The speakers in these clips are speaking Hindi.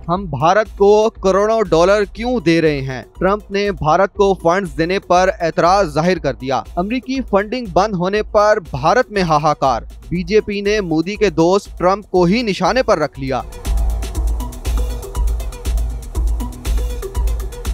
हम भारत को करोड़ों डॉलर क्यों दे रहे हैं? ट्रंप ने भारत को फंड्स देने पर एतराज जाहिर कर दिया। अमेरिकी फंडिंग बंद होने पर भारत में हाहाकार। बीजेपी ने मोदी के दोस्त ट्रंप को ही निशाने पर रख लिया।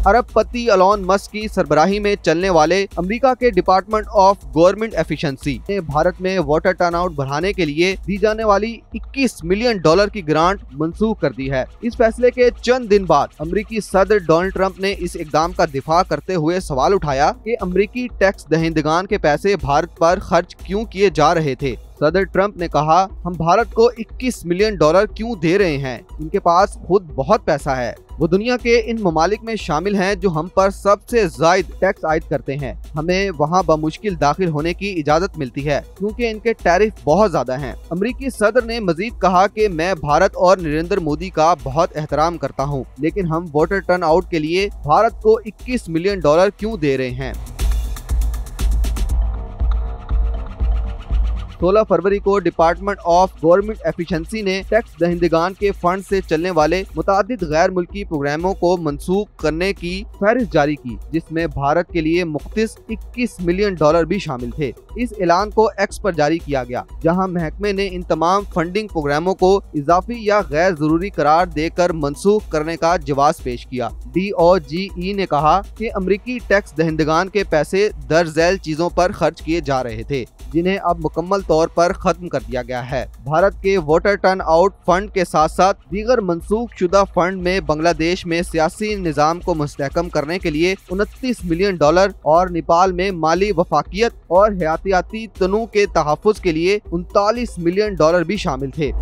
अरबपति एलोन मस्क की सरबराही में चलने वाले अमेरिका के डिपार्टमेंट ऑफ गवर्नमेंट एफिशिएंसी ने भारत में वोटर टर्नआउट बढ़ाने के लिए दी जाने वाली 21 मिलियन डॉलर की ग्रांट मंसूख कर दी है। इस फैसले के चंद दिन बाद अमेरिकी सदर डोनाल्ड ट्रंप ने इस इकदाम का दिफा करते हुए सवाल उठाया कि अमेरिकी टैक्स दहिंदगान के पैसे भारत पर खर्च क्यों किए जा रहे थे। सदर ट्रंप ने कहा, हम भारत को 21 मिलियन डॉलर क्यों दे रहे हैं? इनके पास खुद बहुत पैसा है। वो दुनिया के इन ममालिक में शामिल हैं जो हम पर सबसे ज्यादा टैक्स आयद करते हैं। हमें वहां बमुश्किल दाखिल होने की इजाजत मिलती है क्योंकि इनके टैरिफ बहुत ज्यादा हैं। अमेरिकी सदर ने मजीद कहा कि मैं भारत और नरेंद्र मोदी का बहुत एहतराम करता हूं, लेकिन हम वोटर टर्न आउट के लिए भारत को 21 मिलियन डॉलर क्यों दे रहे हैं? 16 फरवरी को डिपार्टमेंट ऑफ गवर्नमेंट एफिशिएंसी ने टैक्स दहिंदगान के फंड से चलने वाले मुतादिद गैर मुल्की प्रोग्रामों को मंसूख करने की फहरिस्त जारी की, जिसमें भारत के लिए मुख्तिस 21 मिलियन डॉलर भी शामिल थे। इस ऐलान को एक्स पर जारी किया गया, जहां महकमे ने इन तमाम फंडिंग प्रोग्रामों को इजाफी या गैर जरूरी करार देकर मंसूख करने का जवाब पेश किया। DOGE ने कहा कि अमेरिकी टैक्स दहिंदगान के पैसे दर्ज चीजों पर खर्च किए जा रहे थे, जिन्हें अब मुकम्मल तौर पर खत्म कर दिया गया है। भारत के वोटर टर्न आउट फंड के साथ साथ दीगर मंसूख शुदा फंड में बांग्लादेश में सियासी निजाम को मुस्तहकम करने के लिए 29 मिलियन डॉलर और नेपाल में माली वफाकियत और हयातियाती तनू के तहफ़्फ़ुज़ के लिए 39 मिलियन डॉलर भी शामिल थे।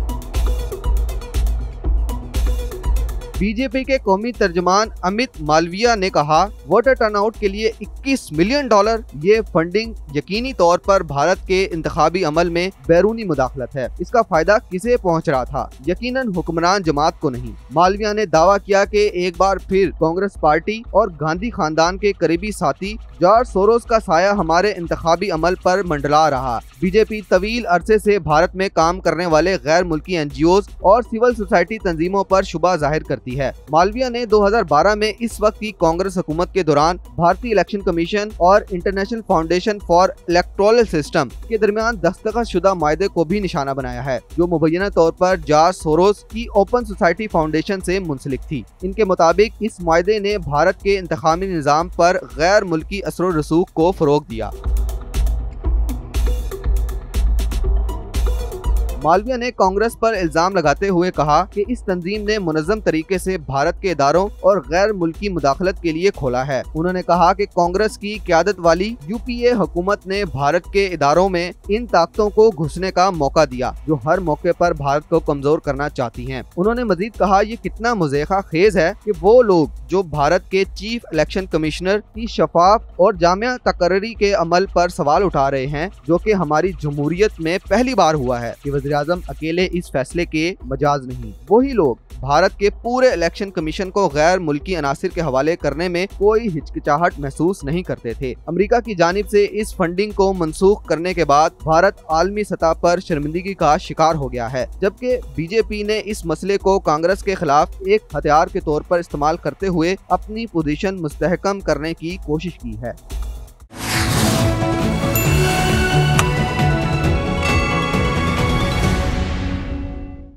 बीजेपी के कौमी तर्जमान अमित मालविया ने कहा, वोटर टर्नआउट के लिए 21 मिलियन डॉलर, ये फंडिंग यकीनी तौर पर भारत के इंतखाबी अमल में बैरूनी मुदाखलत है। इसका फायदा किसे पहुंच रहा था? यकीनन हुक्मरान जमात को नहीं। मालविया ने दावा किया कि एक बार फिर कांग्रेस पार्टी और गांधी खानदान के करीबी साथी जॉर्ज सोरोस का साया हमारे इंतखाबी अमल पर मंडला रहा। बीजेपी तवील अरसे से भारत में काम करने वाले गैर मुल्की NGOs और सिविल सोसाइटी तंजीमों पर शुबा जाहिर करती है। मालविया ने 2012 में इस वक्त की कांग्रेस हुकूमत के दौरान भारतीय इलेक्शन कमीशन और international foundation for electoral system के दरमियान दस्तखत शुदा मायदे को भी निशाना बनाया है, जो मुबैना तौर पर जॉर्ज सोरोस की ओपन सोसाइटी फाउंडेशन से मुंसलिक थी। इनके मुताबिक इस मायदे ने भारत के इंतखाबी निजाम पर गैर मुल्की असर व रसूख को फरोग दिया। मालविया ने कांग्रेस पर इल्जाम लगाते हुए कहा कि इस तंजीम ने मुनज़्ज़म तरीके से भारत के इदारों और गैर मुल्की मुदाखलत के लिए खोला है। उन्होंने कहा कि कांग्रेस की क़यादत वाली UPA हुकूमत ने भारत के इदारों में इन ताकतों को घुसने का मौका दिया, जो हर मौके पर भारत को कमजोर करना चाहती हैं। उन्होंने मजीद कहा, ये कितना मुज़ेख़ा खेज है कि वो लोग जो भारत के चीफ इलेक्शन कमिश्नर की शफाफ और जामिया तकर्री के अमल पर सवाल उठा रहे हैं, जो कि हमारी जमहूरियत में पहली बार हुआ है कि वज़ीर आज़म अकेले इस फैसले के मजाज नहीं। वही लोग भारत के पूरे इलेक्शन कमीशन को गैर मुल्की अनासिर के हवाले करने में कोई हिचकिचाहट महसूस नहीं करते थे। अमेरिका की जानिब से इस फंडिंग को मनसूख करने के बाद भारत आलमी सतह पर शर्मिंदगी का शिकार हो गया है, जबकि बीजेपी ने इस मसले को कांग्रेस के खिलाफ एक हथियार के तौर पर इस्तेमाल करते हुए अपनी पोजीशन मुस्तहकम करने की कोशिश की है।